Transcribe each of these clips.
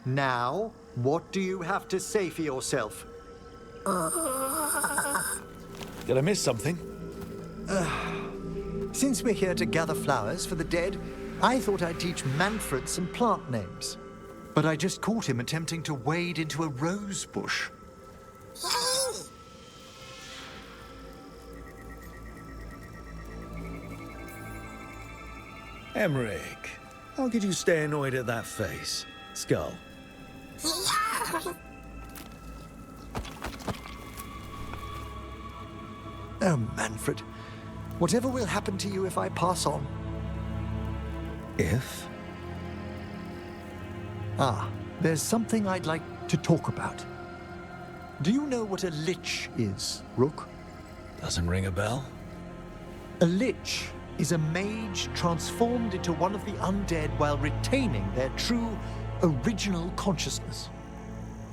Now, what do you have to say for yourself? Did I miss something? Since we're here to gather flowers for the dead, I thought I'd teach Manfred some plant names. But I just caught him attempting to wade into a rose bush. Emmrich, how could you stay annoyed at that face? Skull. Oh, Manfred. Whatever will happen to you if I pass on? If? There's something I'd like to talk about. Do you know what a Lich is, Rook? Doesn't ring a bell? A Lich is a mage transformed into one of the undead while retaining their true, original consciousness.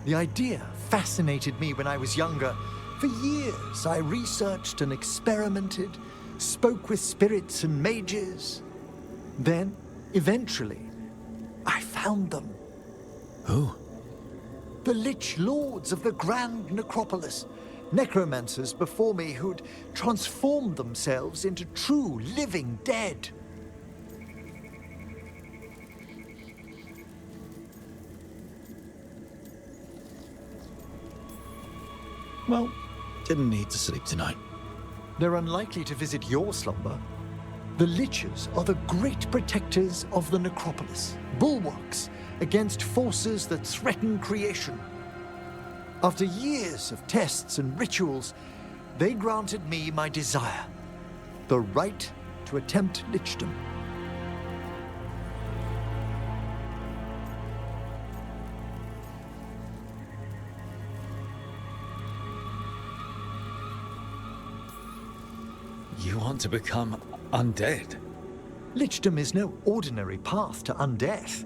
The idea fascinated me when I was younger. For years, I researched and experimented, spoke with spirits and mages. Then, eventually, I found them. Who? The Lich Lords of the Grand Necropolis. Necromancers before me who'd transformed themselves into true living dead. Well, didn't need to sleep tonight. They're unlikely to visit your slumber. The Liches are the great protectors of the Necropolis, bulwarks against forces that threaten creation. After years of tests and rituals, they granted me my desire, the right to attempt lichdom. You want to become undead? Lichdom is no ordinary path to undeath.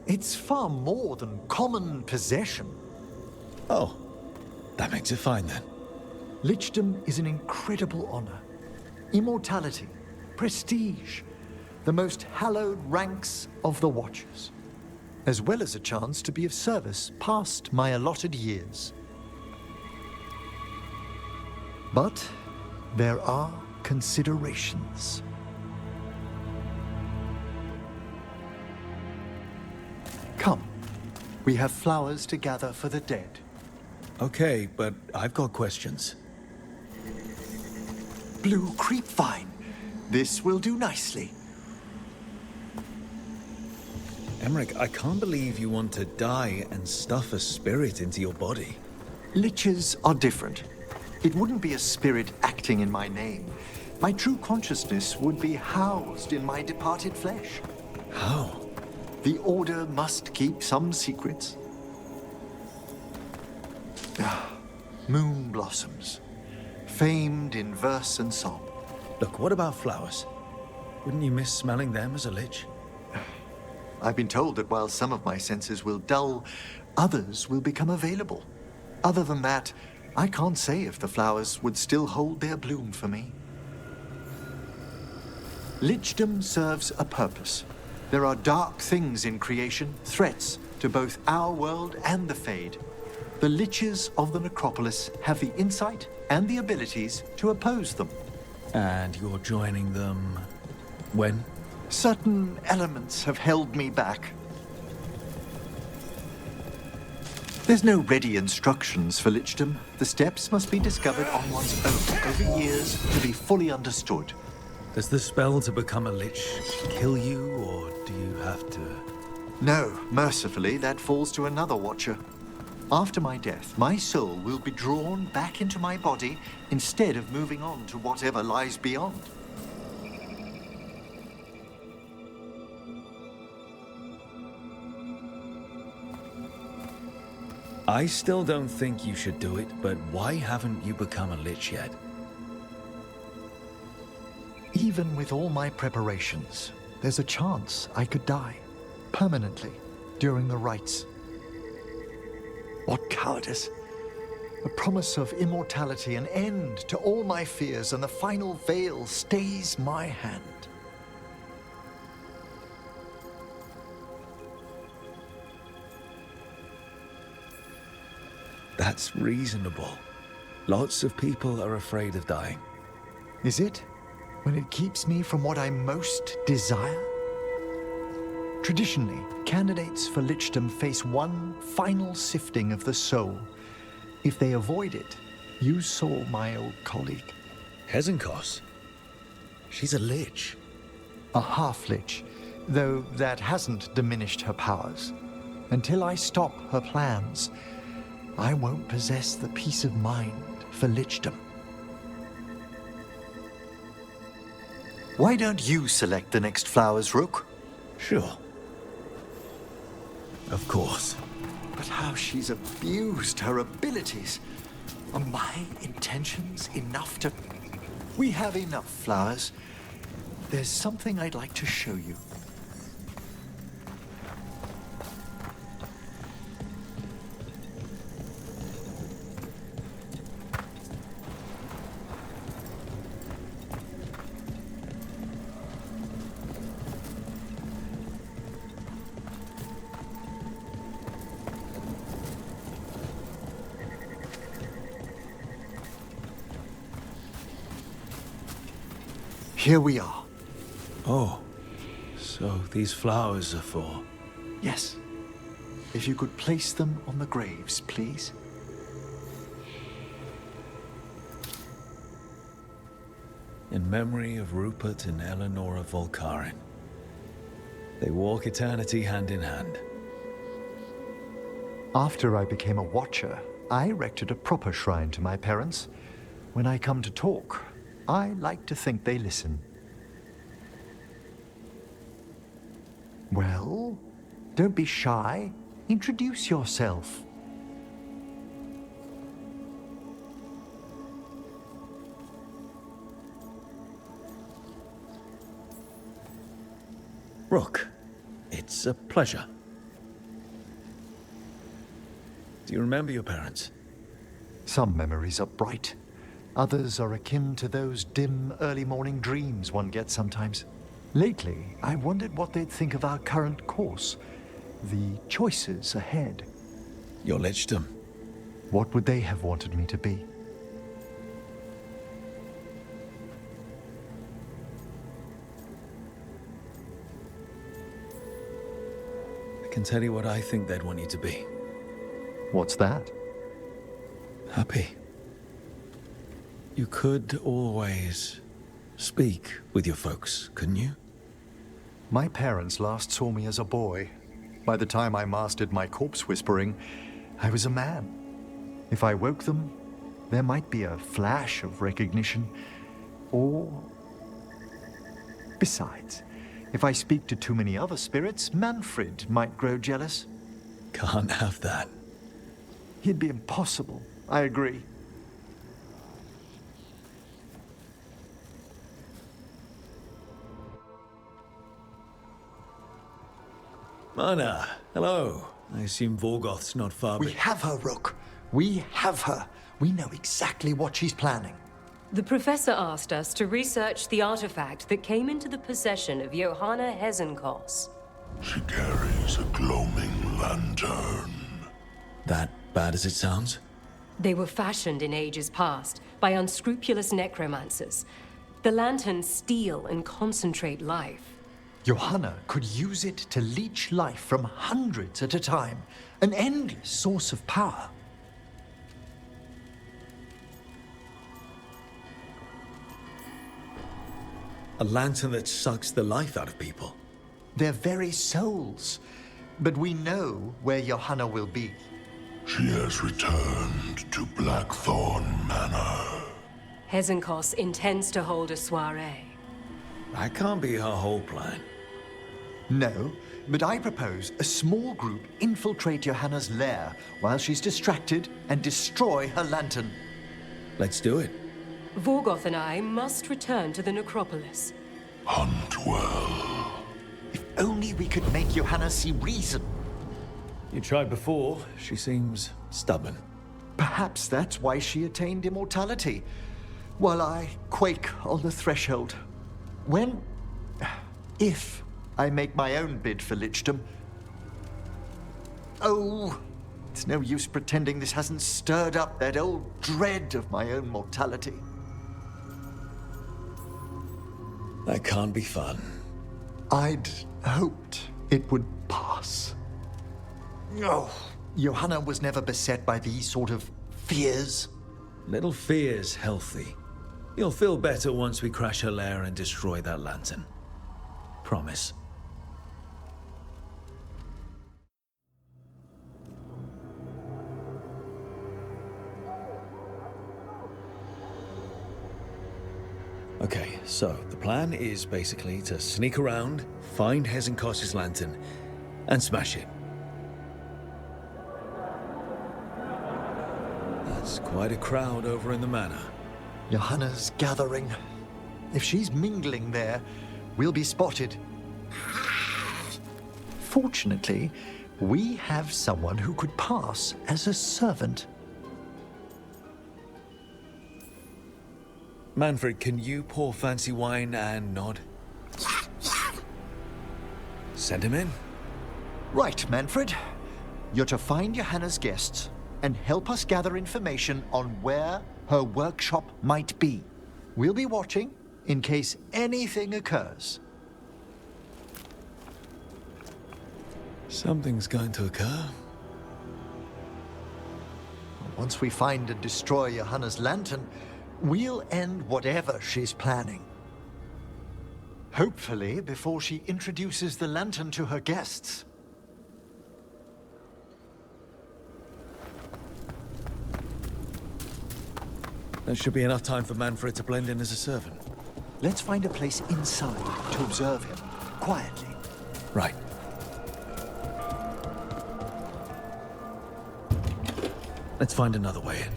It's far more than common possession. Oh, that makes it fine then. Lichdom is an incredible honor. Immortality, prestige, the most hallowed ranks of the Watchers, as well as a chance to be of service past my allotted years. But there are considerations. Come, we have flowers to gather for the dead. Okay, but I've got questions. Blue creepvine. This will do nicely. Emmrich, I can't believe you want to die and stuff a spirit into your body. Liches are different. It wouldn't be a spirit acting in my name. My true consciousness would be housed in my departed flesh. How? The Order must keep some secrets. Moon blossoms, famed in verse and song. Look, what about flowers? Wouldn't you miss smelling them as a lich? I've been told that while some of my senses will dull, others will become available. Other than that, I can't say if the flowers would still hold their bloom for me. Lichdom serves a purpose. There are dark things in creation, threats to both our world and the Fade. The Liches of the Necropolis have the insight and the abilities to oppose them. And you're joining them when? Certain elements have held me back. There's no ready instructions for Lichdom. The steps must be discovered on one's own over years to be fully understood. Does the spell to become a lich kill you, or do you have to? No, mercifully, that falls to another Watcher. After my death, my soul will be drawn back into my body instead of moving on to whatever lies beyond. I still don't think you should do it, but why haven't you become a lich yet? Even with all my preparations, there's a chance I could die permanently during the rites. What cowardice! A promise of immortality, an end to all my fears, and the final veil stays my hand. That's reasonable. Lots of people are afraid of dying. Is it? When it keeps me from what I most desire? Traditionally, candidates for lichdom face one final sifting of the soul. If they avoid it, you saw my old colleague. Hezenkos? She's a lich. A half-lich, though that hasn't diminished her powers. Until I stop her plans, I won't possess the peace of mind for lichdom. Why don't you select the next flowers, Rook? Sure. Of course. But how she's abused her abilities. Are my intentions enough to... We have enough flowers. There's something I'd like to show you. Here we are. Oh, so these flowers are for... Yes. If you could place them on the graves, please. In memory of Rupert and Eleonora Volkaren. They walk eternity hand in hand. After I became a watcher, I erected a proper shrine to my parents. When I come to talk, I like to think they listen. Well, don't be shy. Introduce yourself. Rook, it's a pleasure. Do you remember your parents? Some memories are bright. Others are akin to those dim, early morning dreams one gets sometimes. Lately, I wondered what they'd think of our current course, the choices ahead. Your lichdom. What would they have wanted me to be? I can tell you what I think they'd want you to be. What's that? Happy. You could always speak with your folks, couldn't you? My parents last saw me as a boy. By the time I mastered my corpse whispering, I was a man. If I woke them, there might be a flash of recognition, or... Besides, if I speak to too many other spirits, Manfred might grow jealous. Can't have that. He'd be impossible, I agree. Mana, hello. I assume Vorgoth's not far We have her, Rook. We have her. We know exactly what she's planning. The professor asked us to research the artifact that came into the possession of Johanna Hezenkos. She carries a gloaming lantern. That bad as it sounds? They were fashioned in ages past by unscrupulous necromancers. The lanterns steal and concentrate life. Johanna could use it to leech life from hundreds at a time. An endless source of power. A lantern that sucks the life out of people. Their very souls. But we know where Johanna will be. She has returned to Blackthorn Manor. Hezenkos intends to hold a soiree. That can't be her whole plan. No, but I propose a small group infiltrate Johanna's lair while she's distracted and destroy her lantern. Let's do it. Vorgoth and I must return to the necropolis. Hunt well. If only we could make Johanna see reason. You tried before. She seems stubborn. Perhaps that's why she attained immortality, while I quake on the threshold. If I make my own bid for lichdom. Oh, It's no use pretending this hasn't stirred up that old dread of my own mortality. That can't be fun. I'd hoped it would pass. Oh, Johanna was never beset by these sort of fears. Little fear's healthy. You'll feel better once we crash her lair and destroy that lantern. Promise. Okay, so the plan is basically to sneak around, find Hezenkos's lantern, and smash it. That's quite a crowd over in the manor. Johanna's gathering. If she's mingling there, we'll be spotted. Fortunately, we have someone who could pass as a servant. Manfred, can you pour fancy wine and nod? Send him in. Right, Manfred. You're to find Johanna's guests and help us gather information on where her workshop might be. We'll be watching in case anything occurs. Something's going to occur. Once we find and destroy Johanna's lantern, we'll end whatever she's planning. Hopefully before she introduces the lantern to her guests. There should be enough time for Manfred to blend in as a servant. Let's find a place inside to observe him, quietly. Right. Let's find another way in.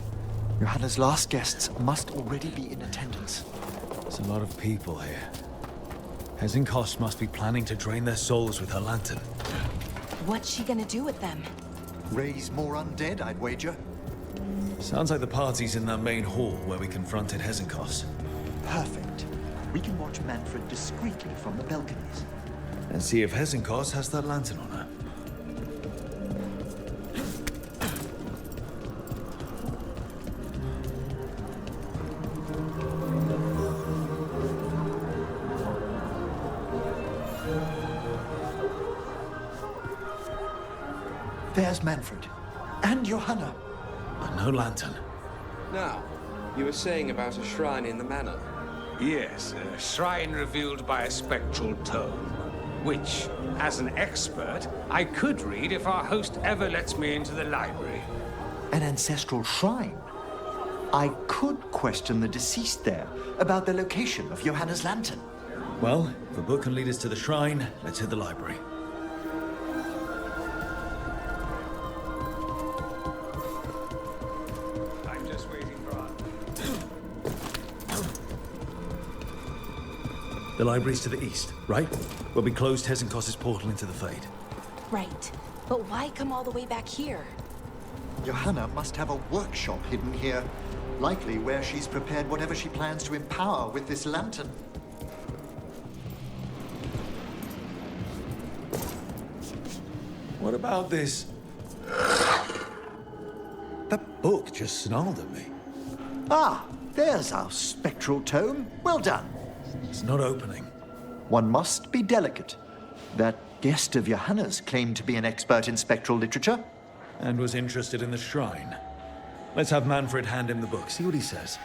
Johanna's last guests must already be in attendance. There's a lot of people here. Hezenkos must be planning to drain their souls with her lantern. What's she gonna do with them? Raise more undead, I'd wager. Sounds like the party's in that main hall where we confronted Hezenkos. Perfect. We can watch Manfred discreetly from the balconies. And see if Hezenkos has that lantern on her. There's Manfred. And Johanna. But no lantern. Now, you were saying about a shrine in the manor. Yes, a shrine revealed by a spectral tome, which, as an expert, I could read if our host ever lets me into the library. An ancestral shrine. I could question the deceased there about the location of Johanna's lantern. Well, if a book can lead us to the shrine, let's hit the library. I'm just waiting for our... The library's to the east, right? Where we closed Hezenkos' portal into the Fade. Right. But why come all the way back here? Johanna must have a workshop hidden here. Likely where she's prepared whatever she plans to empower with this lantern. What about this? That book just snarled at me. Ah, there's our spectral tome. Well done. It's not opening. One must be delicate. That guest of Johanna's claimed to be an expert in spectral literature. And was interested in the shrine. Let's have Manfred hand him the book, see what he says.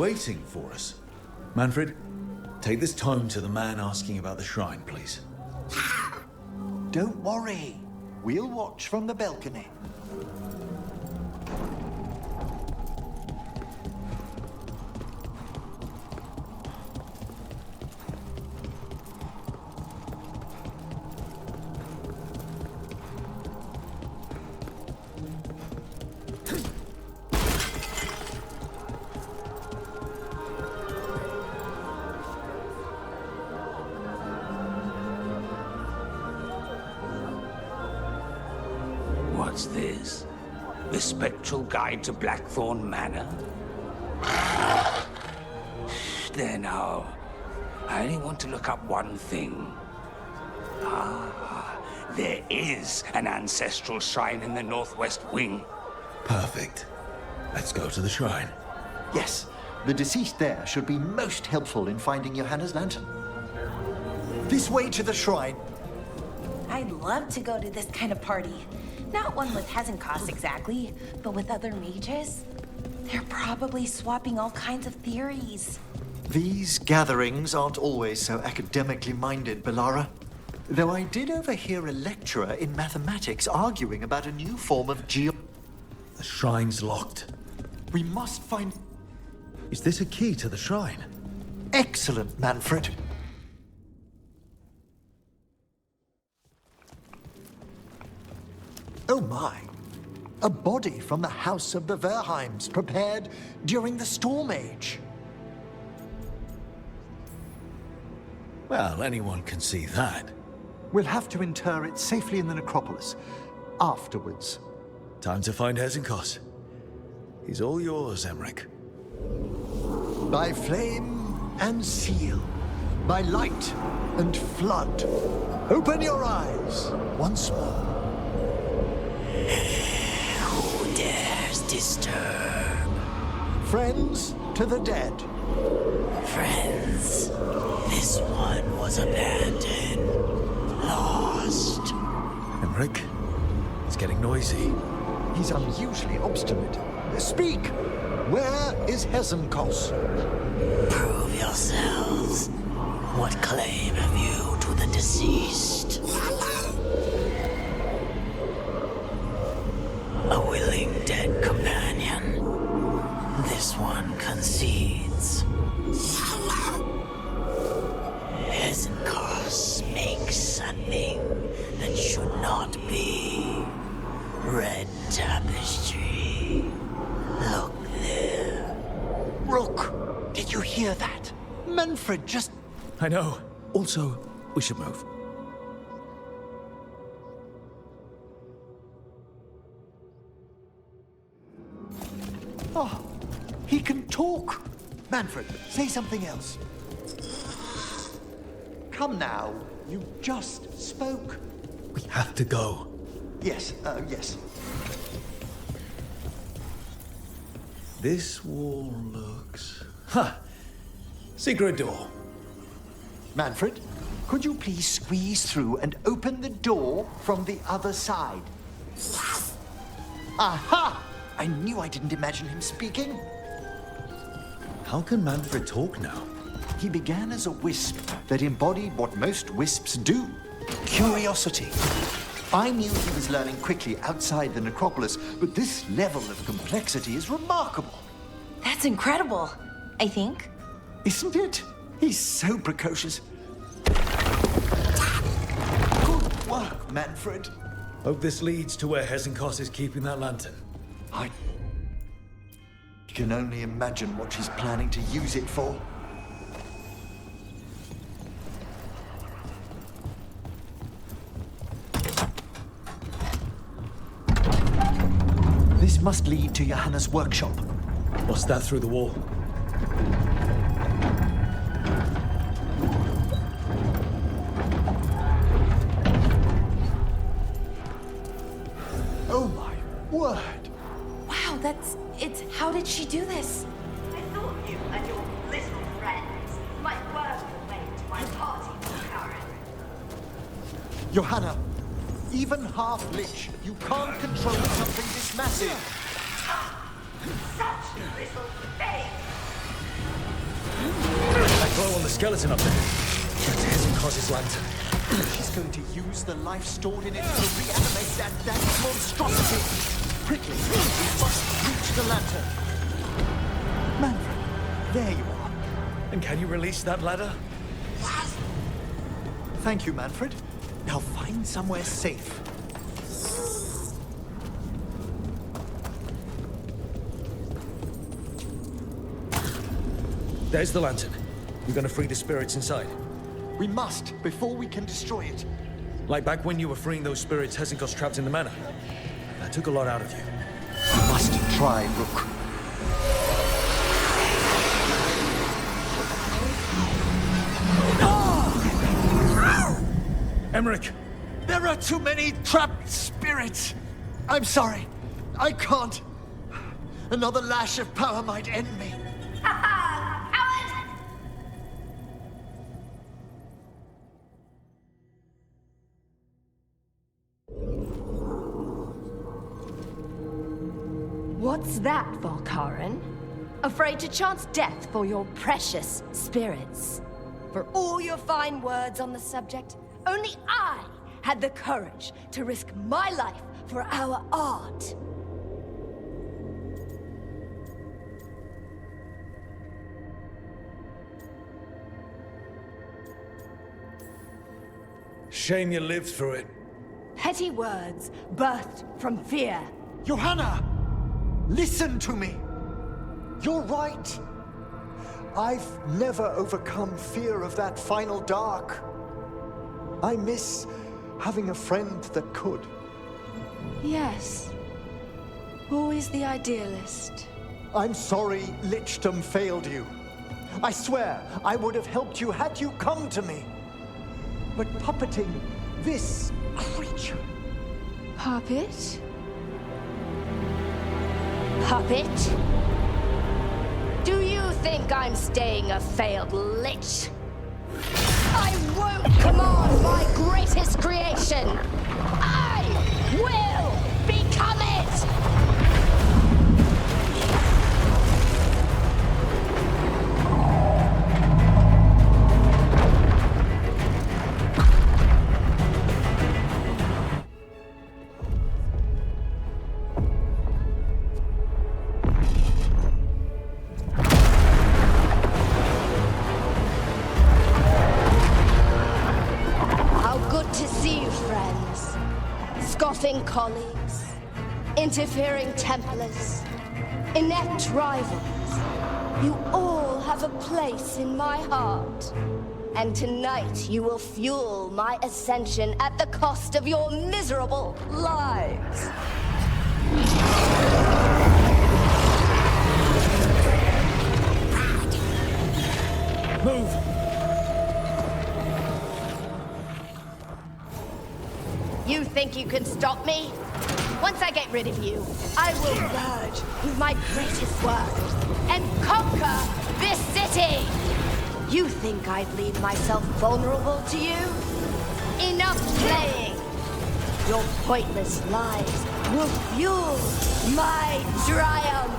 waiting for us. Manfred, take this tome to the man asking about the shrine, please. Don't worry. We'll watch from the balcony. What's this? The Spectral Guide to Blackthorn Manor? There now. I only want to look up one thing. Ah, there is an ancestral shrine in the northwest wing. Perfect. Let's go to the shrine. Yes, the deceased there should be most helpful in finding Johanna's lantern. This way to the shrine. I'd love to go to this kind of party. Not one with Hezenkos exactly, but with other mages. They're probably swapping all kinds of theories. These gatherings aren't always so academically minded, Belara. Though I did overhear a lecturer in mathematics arguing about a new form of The shrine's locked. We must find... Is this a key to the shrine? Excellent, Manfred. Oh my. A body from the house of the Verheims, prepared during the Storm Age. Well, anyone can see that. We'll have to inter it safely in the necropolis. Afterwards. Time to find Hezenkos. He's all yours, Emmrich. By flame and seal. By light and flood. Open your eyes once more. Who dares disturb? Friends to the dead. Friends, this one was abandoned, lost. Emmrich, it's getting noisy. He's unusually obstinate. Speak! Where is Hezenkos? Prove yourselves. What claim have you to the deceased? A willing dead companion. This one concedes. Hezenkos makes a thing that should not be. Red tapestry. Look there. Rook, did you hear that? Manfred just... I know. Also, we should move. Oh, he can talk. Manfred, say something else. Come now, you just spoke. We have to go. Yes, yes. This wall looks... Ha! Secret door. Manfred, could you please squeeze through and open the door from the other side? Aha! I knew I didn't imagine him speaking. How can Manfred talk now? He began as a wisp that embodied what most wisps do. Curiosity. I knew he was learning quickly outside the necropolis, but this level of complexity is remarkable. That's incredible, I think. Isn't it? He's so precocious. Good work, Manfred. Hope this leads to where Hezenkos is keeping that lantern. I can only imagine what she's planning to use it for. This must lead to Johanna's workshop. What's that through the wall? Oh my word! Wow, it's... How did she do this? I thought you and your little friends might work your way to my party, Karen. Johanna, even half Lich, you can't control something this massive. Such little thing! That glow on the skeleton up there. That's Hezekiah's lantern. She's going to use the life stored in it to reanimate that monstrosity. Quickly, we must reach the lantern. Manfred, there you are. And can you release that ladder? Thank you, Manfred. Now find somewhere safe. There's the lantern. We're gonna free the spirits inside. We must, before we can destroy it. Like back when you were freeing those spirits Hezenko's trapped in the manor. That took a lot out of you. We must try, Rook. Emmrich! There are too many trapped spirits. I'm sorry. I can't. Another lash of power might end me. What's that, Volkaren? Afraid to chance death for your precious spirits? For all your fine words on the subject, only I had the courage to risk my life for our art. Shame you lived through it. Petty words birthed from fear. Johanna! Listen to me. You're right. I've never overcome fear of that final dark. I miss having a friend that could. Yes. Always the idealist. I'm sorry Lichdom failed you. I swear I would have helped you had you come to me. But puppeting this creature... Puppet? Puppet? Do you think I'm staying a failed lich? I won't command my greatest creation! I will become it! Colleagues, interfering Templars, inept rivals, you all have a place in my heart. And tonight you will fuel my ascension at the cost of your miserable lives. Move! You think you can stop me? Once I get rid of you, I will merge with my greatest work and conquer this city! You think I'd leave myself vulnerable to you? Enough playing! Your pointless lies will fuel my triumph!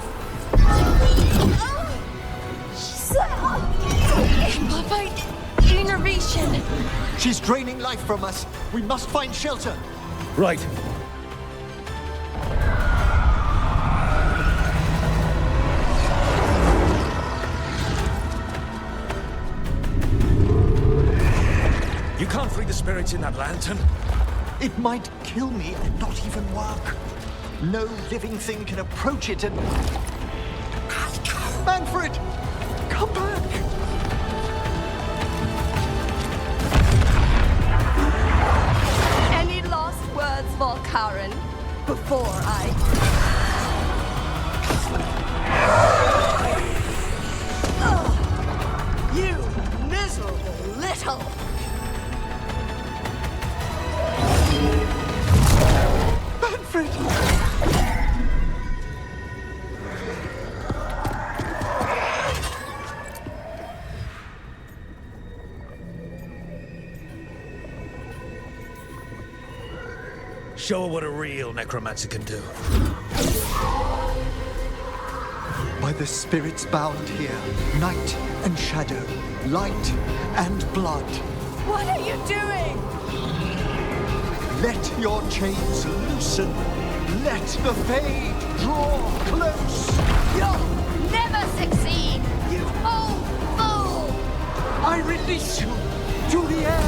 Amplified innervation! She's draining life from us. We must find shelter. Right. You can't free the spirits in that lantern. It might kill me and not even work. No living thing can approach it and... Manfred! Come back! Any last words, Volkaren, before I... You miserable little... Manfred! Show her what a real necromancer can do. By the spirits bound here, night and shadow, light and blood. What are you doing? Let your chains loosen. Let the fade draw close. You'll never succeed, you old fool! I release you to the air.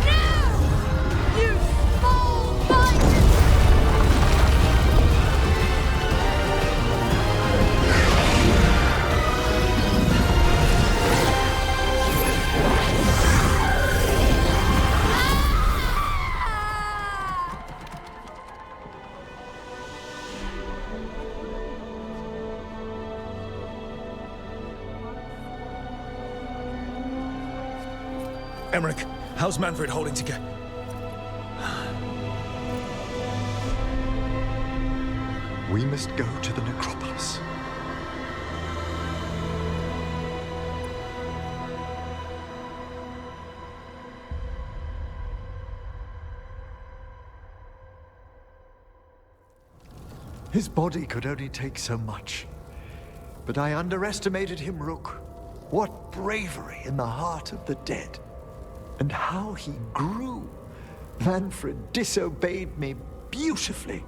No! You small-minded! Emmrich, how's Manfred holding together? We must go to the necropolis. His body could only take so much. But I underestimated him, Rook. What bravery in the heart of the dead. And how he grew. Manfred disobeyed me beautifully.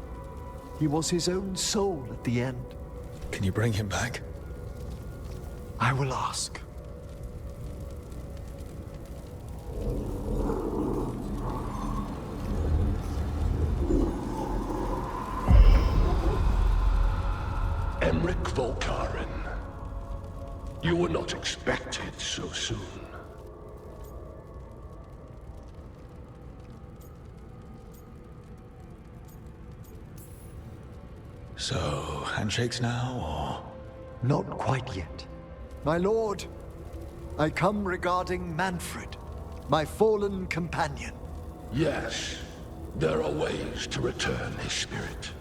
He was his own soul at the end. Can you bring him back? I will ask. Emmrich Volkaren. You were not expected so soon. So, handshakes now, Not quite yet. My lord, I come regarding Manfred, my fallen companion. Yes, there are ways to return his spirit.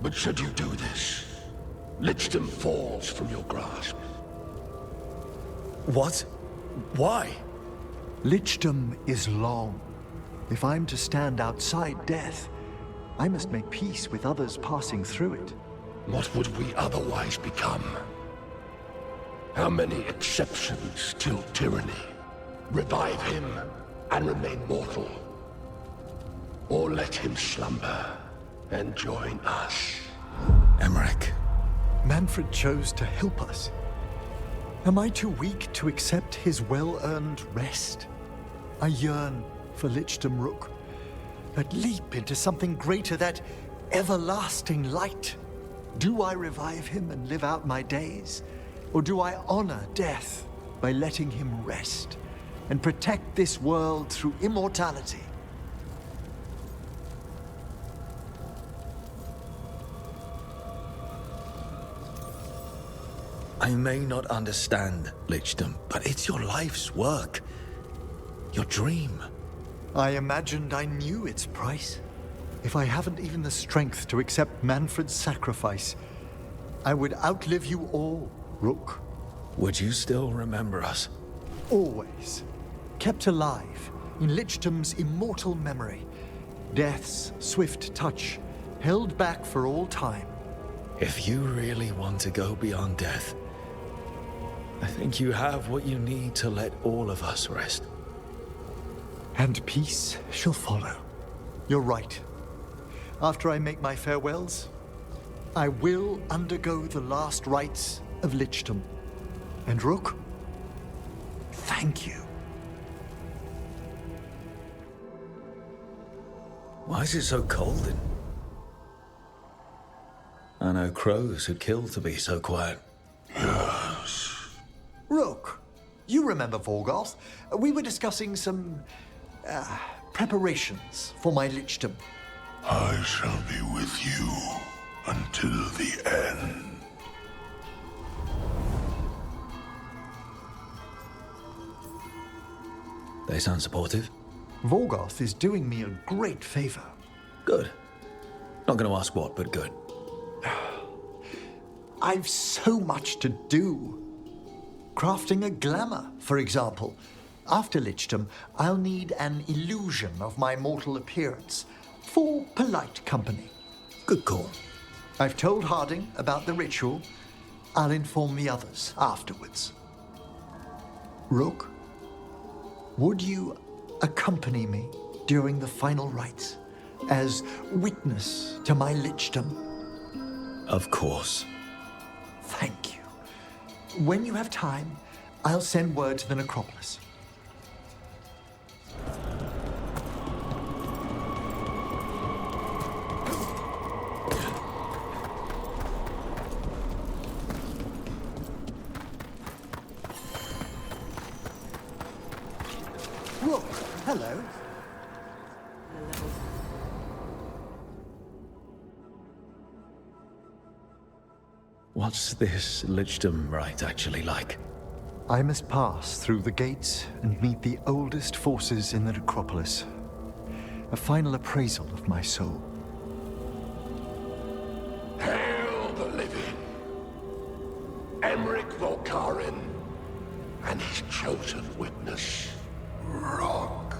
But should you do this, Lichdom falls from your grasp. or... What? Why? Lichdom is long. If I'm to stand outside death, I must make peace with others passing through it. What would we otherwise become? How many exceptions till tyranny? Revive him and remain mortal. Or let him slumber and join us. Emmrich. Manfred chose to help us. Am I too weak to accept his well-earned rest? I yearn for Lichdom, Rook. That leap into something greater, that everlasting light. Do I revive him and live out my days? Or do I honor death by letting him rest and protect this world through immortality? I may not understand, Lichdom, but it's your life's work. Your dream. I imagined I knew its price. If I haven't even the strength to accept Manfred's sacrifice, I would outlive you all, Rook. Would you still remember us? Always. Kept alive in Lichdom's immortal memory. Death's swift touch, held back for all time. If you really want to go beyond death, I think you have what you need to let all of us rest. And peace shall follow. You're right. After I make my farewells, I will undergo the last rites of Lichdom. And Rook, thank you. Why is it so cold in... I know crows would kill to be so quiet. Yes. Rook, you remember Vorgoth? We were discussing some preparations for my Lichdom. I shall be with you until the end. They sound supportive. Vorgoth is doing me a great favor. Good. Not going to ask what, but good. I've so much to do. Crafting a glamour, for example. After Lichdom, I'll need an illusion of my mortal appearance for polite company. Good call. I've told Harding about the ritual, I'll inform the others afterwards. Rook, would you accompany me during the final rites as witness to my lichdom? Of course. Thank you. When you have time, I'll send word to the necropolis. Look, hello. What's this lichdom rite actually like? I must pass through the gates and meet the oldest forces in the necropolis. A final appraisal of my soul. Hail the living! Emmrich Volkarin and his chosen witness. Rock,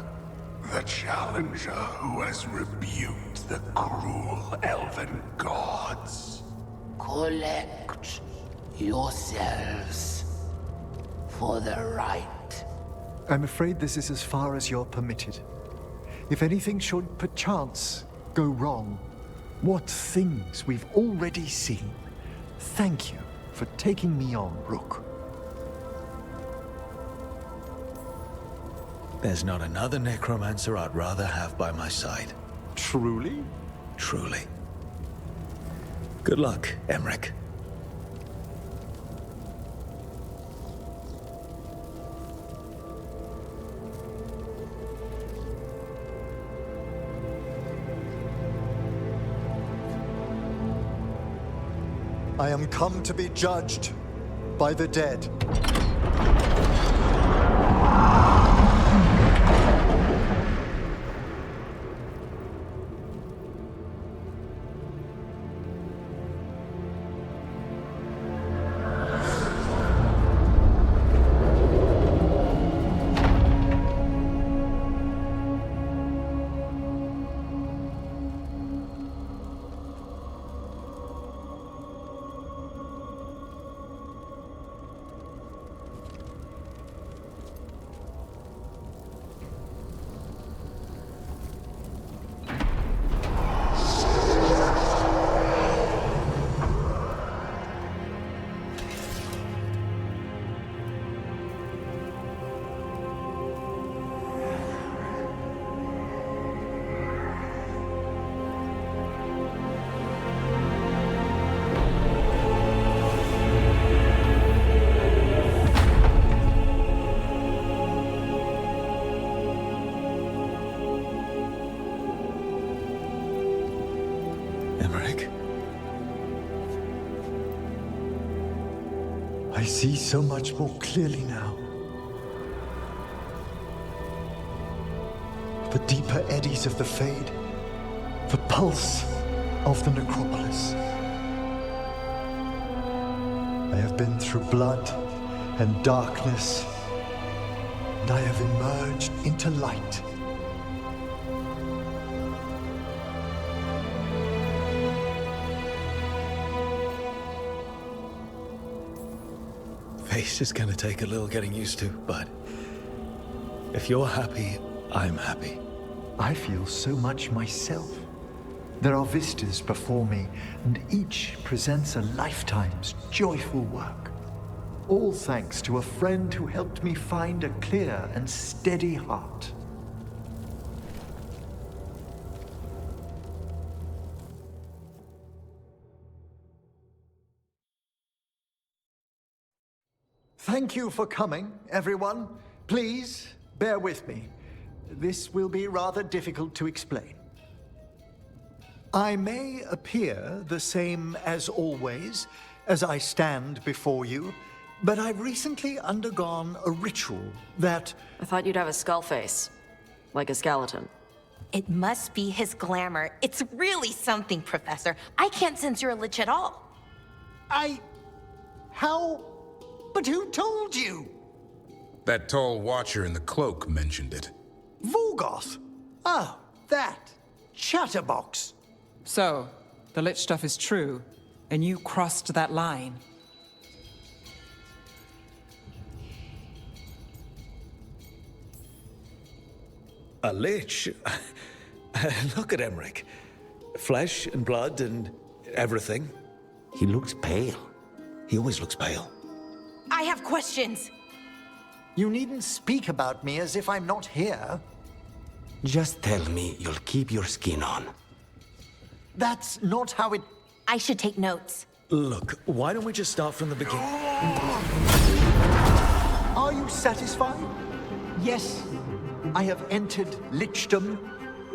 the challenger who has rebuked the cruel elven gods. Collect yourselves for the right. I'm afraid this is as far as you're permitted. If anything should perchance go wrong, what things we've already seen. Thank you for taking me on, Rook. There's not another necromancer I'd rather have by my side. Truly? Truly. Good luck, Emmrich. I am come to be judged by the dead. Emmrich? I see so much more clearly now. The deeper eddies of the Fade, the pulse of the necropolis. I have been through blood and darkness, and I have emerged into light. Face is gonna take a little getting used to, but if you're happy, I'm happy. I feel so much myself. There are vistas before me, and each presents a lifetime's joyful work. All thanks to a friend who helped me find a clear and steady heart. Thank you for coming, everyone. Please, bear with me. This will be rather difficult to explain. I may appear the same as always, as I stand before you, but I've recently undergone a ritual that... I thought you'd have a skull face, like a skeleton. It must be his glamour. It's really something, Professor. I can't sense you're a Lich at all. How? But who told you? That tall watcher in the cloak mentioned it. Vorgoth? Oh, that. Chatterbox. So, the Lich stuff is true, and you crossed that line. A lich? Look at Emmrich. Flesh and blood and everything. He looks pale. He always looks pale. I have questions. You needn't speak about me as if I'm not here. Just tell me you'll keep your skin on. That's not how it... I should take notes. Look, why don't we just start from the beginning? Are you satisfied? Yes, I have entered Lichdom,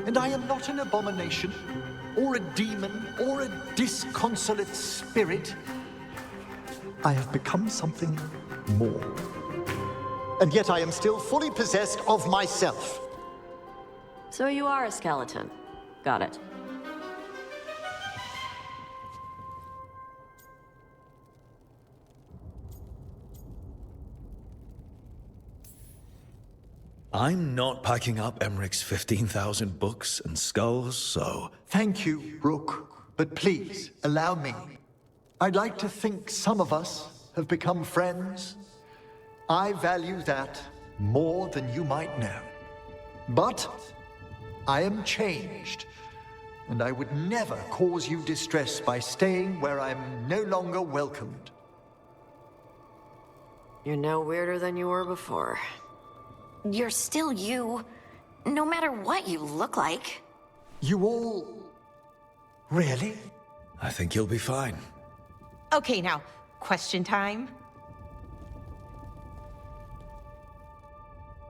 and I am not an abomination, or a demon, or a disconsolate spirit. I have become something more. And yet I am still fully possessed of myself. So you are a skeleton. Got it. I'm not packing up Emmrich's 15,000 books and skulls, so... Thank you, Rook, but please, allow me. I'd like to think some of us have become friends. I value that more than you might know. But I am changed, and I would never cause you distress by staying where I'm no longer welcomed. You're no weirder than you were before. You're still you, no matter what you look like. You all... Really? I think you'll be fine. Okay, now, question time.